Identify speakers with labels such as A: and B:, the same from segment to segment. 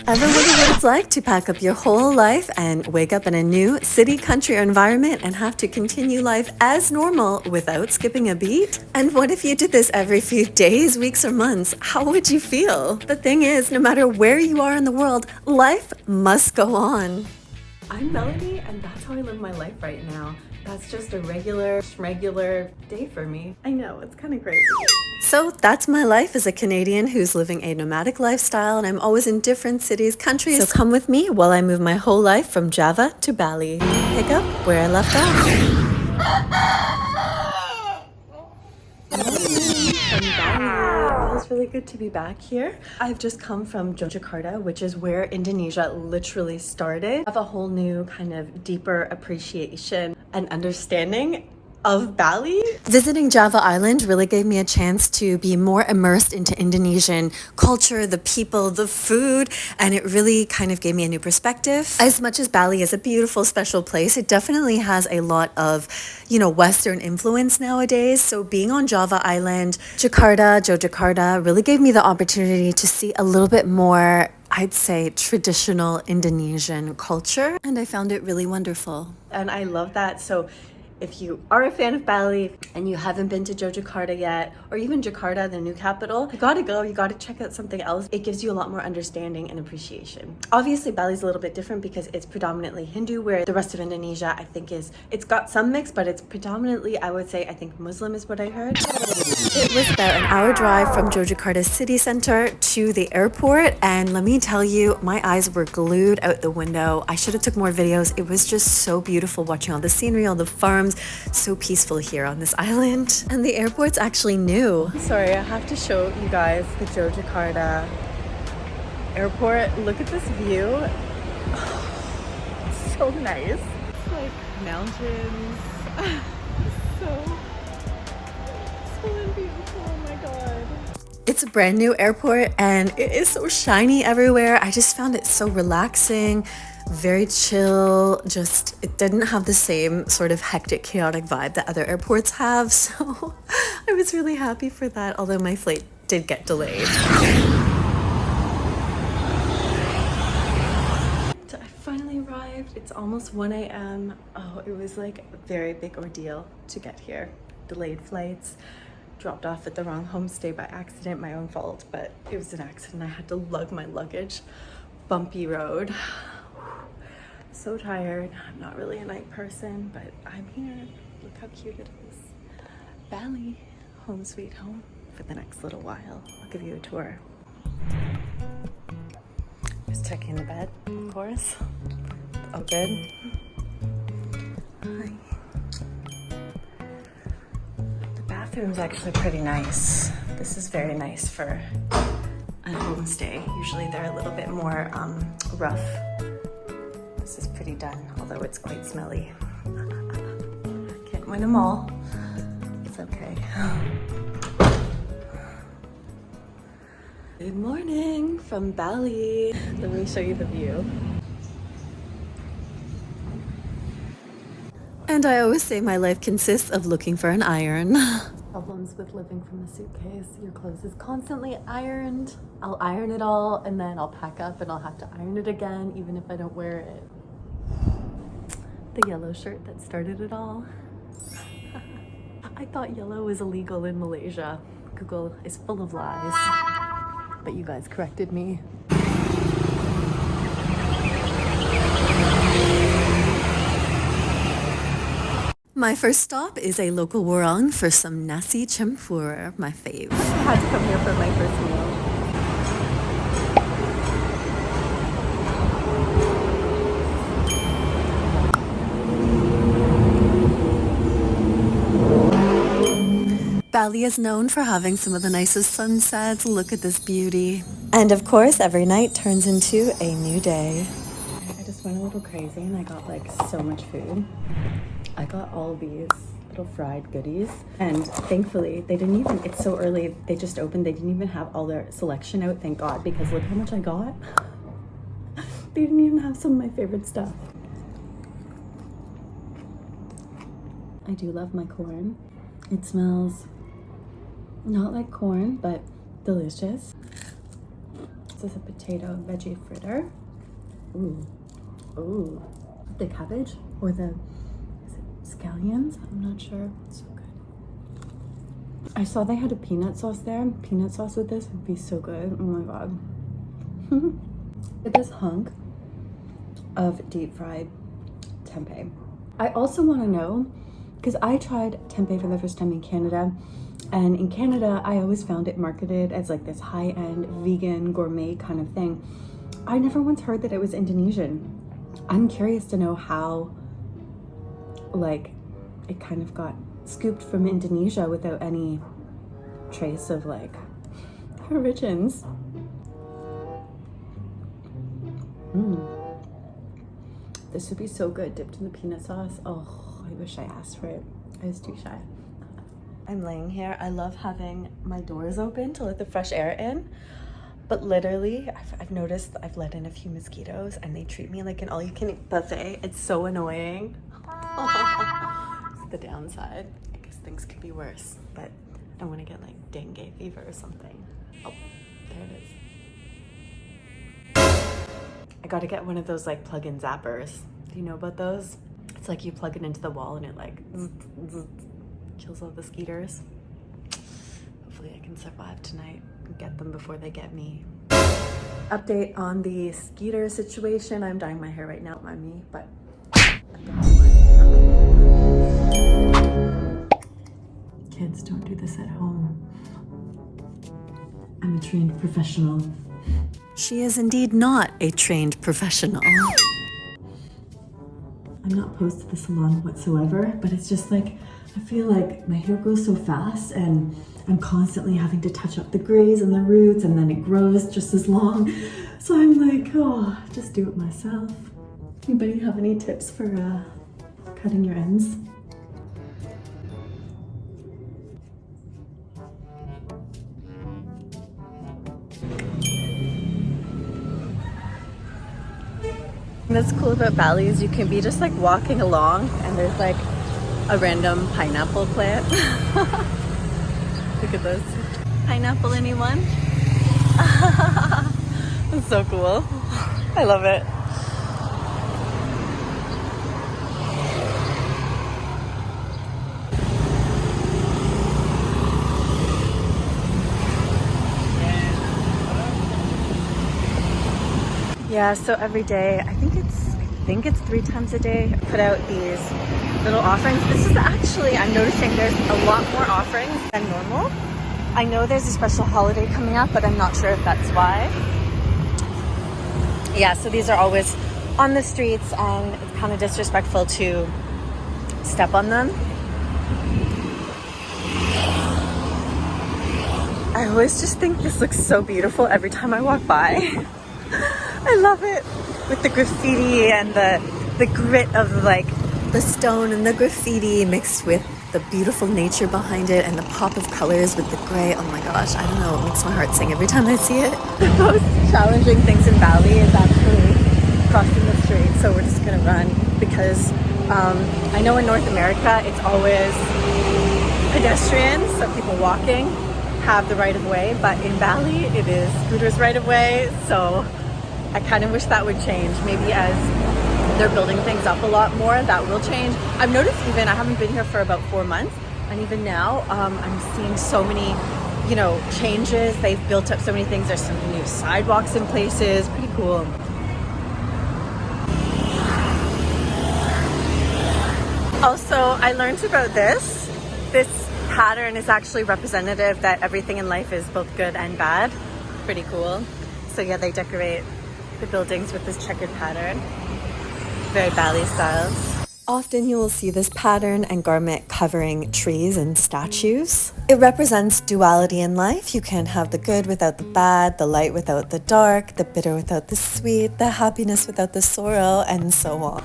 A: Ever wonder what it's like to pack up your whole life and wake up in a new city, country, or environment and have to continue life as normal without skipping a beat? And what if you did this every few days, weeks, or months? How would you feel? The thing is, no matter where you are in the world, life must go on. I'm Melanie, and that's how I live my life right now. That's just a regular day for me. I know, it's kind of crazy. So that's my life as a Canadian who's living a nomadic lifestyle, and I'm always in different cities, countries. So come with me while I move my whole life from Java to Bali. Pick up where I left off. From Bali. It feels really good to be back here. I've just come from Jakarta, which is where Indonesia literally started. I have a whole new kind of deeper appreciation and understanding of Bali. Visiting Java Island really gave me a chance to be more immersed into Indonesian culture, the people, the food, and it really kind of gave me a new perspective. As much as Bali is a beautiful, special place, it definitely has a lot of, Western influence nowadays. So being on Java Island, Yogyakarta really gave me the opportunity to see a little bit more, I'd say, traditional Indonesian culture, and I found it really wonderful. And I love that. So if you are a fan of Bali and you haven't been to Yogyakarta yet, or even Jakarta, the new capital, you gotta go, you gotta check out something else. It gives you a lot more understanding and appreciation. Obviously, Bali's a little bit different because it's predominantly Hindu, where the rest of Indonesia, I think, it's got some mix, but it's predominantly, I would say, I think Muslim is what I heard. It was about an hour drive from Yogyakarta's city center to the airport, and let me tell you, my eyes were glued out the window. I should have took more videos. It was just so beautiful watching all the scenery, all the farms. So peaceful here on this island. And the airport's actually new. Sorry, I have to show you guys the Yogyakarta airport. Look at this view. Oh, so nice. It's like mountains. so beautiful. Oh my god. It's a brand new airport and it is so shiny everywhere. I just found it so relaxing. Very chill, just it didn't have the same sort of hectic, chaotic vibe that other airports have, so I was really happy for that, although my flight did get delayed. So I finally arrived. It's almost 1 a.m. Oh, it was like a very big ordeal to get here. Delayed flights, dropped off at the wrong homestay by accident, my own fault, but it was an accident. I had to lug my luggage. Bumpy road. So tired. I'm not really a night person, but I'm here. Look how cute it is. Bali, home sweet home for the next little while. I'll give you a tour. Just checking the bed, of course. Oh, good. Hi. The bathroom's actually pretty nice. This is very nice for a homestay. Usually they're a little bit more rough. This is pretty done, although it's quite smelly. Can't win them all. It's okay. Good morning from Bali. Let me show you the view. And I always say my life consists of looking for an iron. Problems with living from a suitcase. Your clothes is constantly ironed. I'll iron it all and then I'll pack up and I'll have to iron it again even if I don't wear it. The yellow shirt that started it all. I thought yellow was illegal in Malaysia. Google is full of lies. But you guys corrected me. My first stop is a local warung for some nasi campur, my fave. I had to come here for my first meal. Bali is known for having some of the nicest sunsets. Look at this beauty. And of course, every night turns into a new day. I just went a little crazy and I got like so much food. I got all these little fried goodies and thankfully they didn't even, it's so early, they just opened, they didn't even have all their selection out, thank God, because look how much I got. They didn't even have some of my favorite stuff. I do love my corn. It smells not like corn, but delicious. This is a potato veggie fritter. Ooh, ooh. The cabbage or the scallions? I'm not sure. It's so good. I saw they had a peanut sauce there. Peanut sauce with this would be so good. Oh my god. Look at this hunk of deep fried tempeh. I also want to know, because I tried tempeh for the first time in Canada, and in Canada I always found it marketed as like this high-end vegan gourmet kind of thing. I never once heard that it was Indonesian. I'm curious to know how like it kind of got scooped from Indonesia without any trace of like origins. This would be so good dipped in the peanut sauce. Oh, I wish I asked for it. I was too shy. I'm laying here. I love having my doors open to let the fresh air in. But literally, I've noticed I've let in a few mosquitoes and they treat me like an all-you-can-eat buffet. It's so annoying. It's the downside. I guess things could be worse, but I don't want to get like dengue fever or something. Oh, there it is. I gotta get one of those like plug-in zappers. Do you know about those? It's like you plug it into the wall and it like kills all the skeeters. Hopefully I can survive tonight and get them before they get me. Update on the skeeter situation. I'm dyeing my hair right now, not mind me, but I've got one. Kids, don't do this at home. I'm a trained professional. She is indeed not a trained professional. I'm not opposed to the salon whatsoever, but it's just like, I feel like my hair grows so fast and I'm constantly having to touch up the grays and the roots, and then it grows just as long. So I'm like, oh, just do it myself. Anybody have any tips for cutting your ends? What's cool about Bali is you can be just like walking along and there's like a random pineapple plant. Look at this. Pineapple, anyone? It's so cool. I love it. Yeah, so every day, I think it's 3 times a day, I put out these little offerings. This is actually, I'm noticing there's a lot more offerings than normal. I know there's a special holiday coming up, but I'm not sure if that's why. Yeah, so these are always on the streets and it's kind of disrespectful to step on them. I always just think this looks so beautiful every time I walk by. I love it. With the graffiti and the grit of like the stone and the graffiti mixed with the beautiful nature behind it and the pop of colors with the gray. Oh my gosh, I don't know, it makes my heart sing every time I see it. The most challenging things in Bali is actually crossing the street, so we're just gonna run because I know in North America it's always pedestrians, so people walking have the right of way, but in Bali it is scooters right of way, so I kind of wish that would change. Maybe as they're building things up a lot more, that will change. I've noticed even, I haven't been here for about 4 months, and even now I'm seeing so many, you know, changes. They've built up so many things. There's some new sidewalks in places. Pretty cool. Also, I learned about this. This pattern is actually representative that everything in life is both good and bad. Pretty cool. So yeah, they decorate the buildings with this checkered pattern. Very Bali styles. Often you will see this pattern and garment covering trees and statues. It represents duality in life. You can have the good without the bad, the light without the dark, the bitter without the sweet, the happiness without the sorrow, and so on.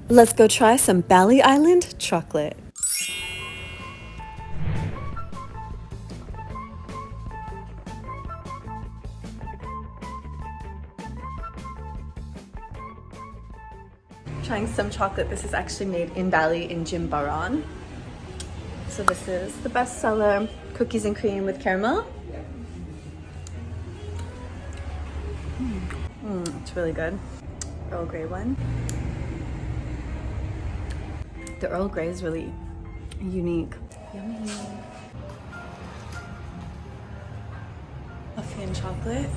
A: Let's go try some Bali Island chocolate. trying some chocolate. This is actually made in Bali in Jimbaran. So this is the bestseller, cookies and cream with caramel. It's really good. Earl Grey one. The Earl Grey is really unique. Yummy. Coffee and chocolate.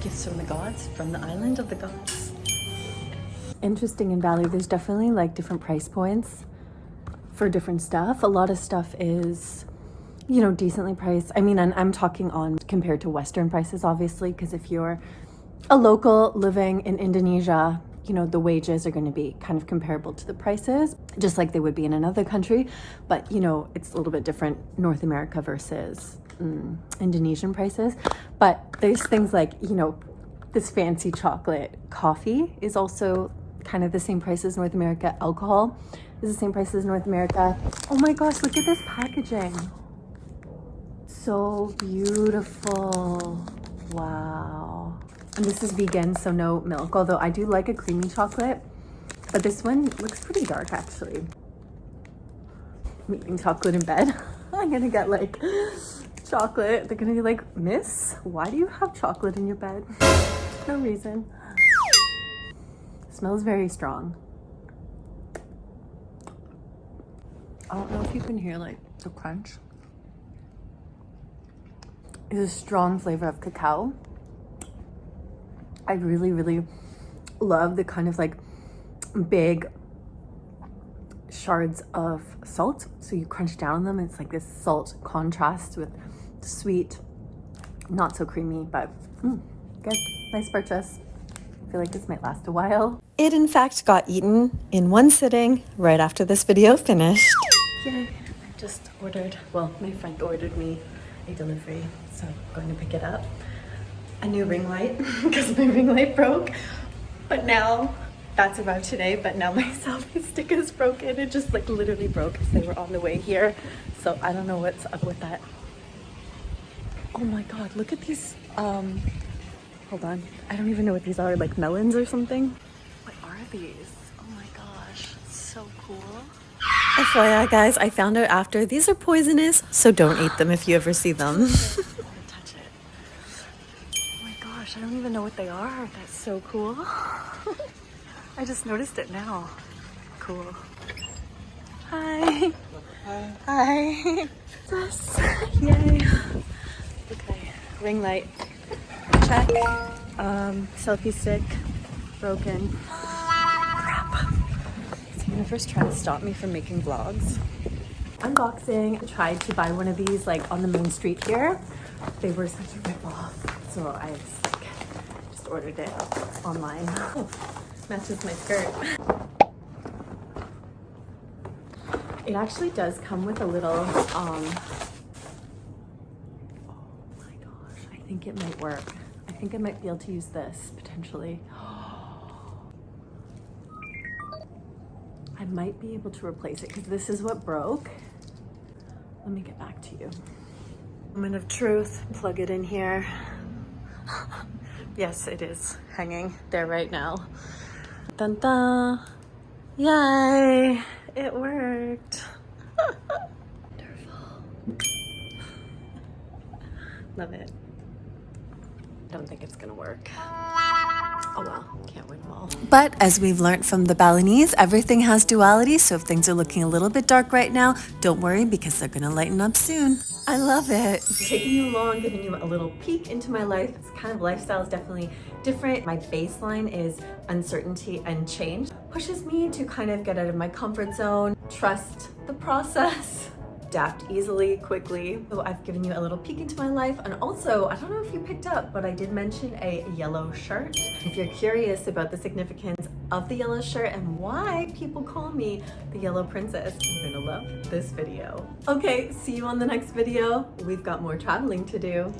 A: Gifts from the gods, from the island of the gods. Interesting in Bali, there's definitely like different price points for different stuff. A lot of stuff is, you know, decently priced. I mean, and I'm talking on compared to Western prices, obviously, because if you're a local living in Indonesia, you know, the wages are going to be kind of comparable to the prices, just like they would be in another country. But, you know, it's a little bit different North America versus Indonesian prices. But there's things like, you know, this fancy chocolate coffee is also kind of the same price as North America. Alcohol is the same price as North America. Oh my gosh, look at this packaging. So beautiful. Wow. And this is vegan, so no milk, although I do like a creamy chocolate. But this one looks pretty dark, actually. I'm eating chocolate in bed. I'm gonna get like chocolate. They're gonna be like, Miss, why do you have chocolate in your bed? No reason. It smells very strong. I don't know if you can hear like the crunch. It's a strong flavor of cacao. I really, really love the kind of like big shards of salt. So you crunch down on them. It's like this salt contrast with sweet, not so creamy, but good. Nice purchase. I feel like this might last a while. It in fact got eaten in one sitting right after this video finished. Yay. I just ordered, well, my friend ordered me a delivery, so I'm going to pick it up. A new ring light because my ring light broke, but now that's about today. But now my selfie stick is broken. It just like literally broke as they were on the way here, so I don't know what's up with that. Oh my god, look at these. Hold on, I don't even know what these are, like melons or something. What are these? Oh my gosh, it's so cool. FYI guys, I found out after these are poisonous, so don't eat them if you ever see them. I don't even know what they are. That's so cool. I just noticed it now. Cool. Hi. Hi. Hi. Yes. Yay. Okay. Ring light. Check. Selfie stick. Broken. Crap. Is the universe trying to stop me from making vlogs? Unboxing. I tried to buy one of these like on the main street here. They were such a rip-off. So I just ordered it online. Oh, matches my skirt. It actually does come with a little, oh my gosh, I think it might work. I think I might be able to use this potentially. I might be able to replace it because this is what broke. Let me get back to you. Moment of truth, plug it in here. Yes, it is hanging there right now. Dun dun! Yay! It worked. Wonderful. Love it. Don't think it's gonna work. Oh well, can't win them all. But as we've learned from the Balinese, everything has duality, so if things are looking a little bit dark right now, don't worry because they're gonna lighten up soon. I love it. Taking you along, giving you a little peek into my life. It's kind of lifestyle is definitely different. My baseline is uncertainty and change. Pushes me to kind of get out of my comfort zone, trust the process, adapt easily, quickly. So I've given you a little peek into my life. And also, I don't know if you picked up, but I did mention a yellow shirt. If you're curious about the significance of the yellow shirt and why people call me the Yellow Princess, you're gonna love this video. Okay, see you on the next video. We've got more traveling to do.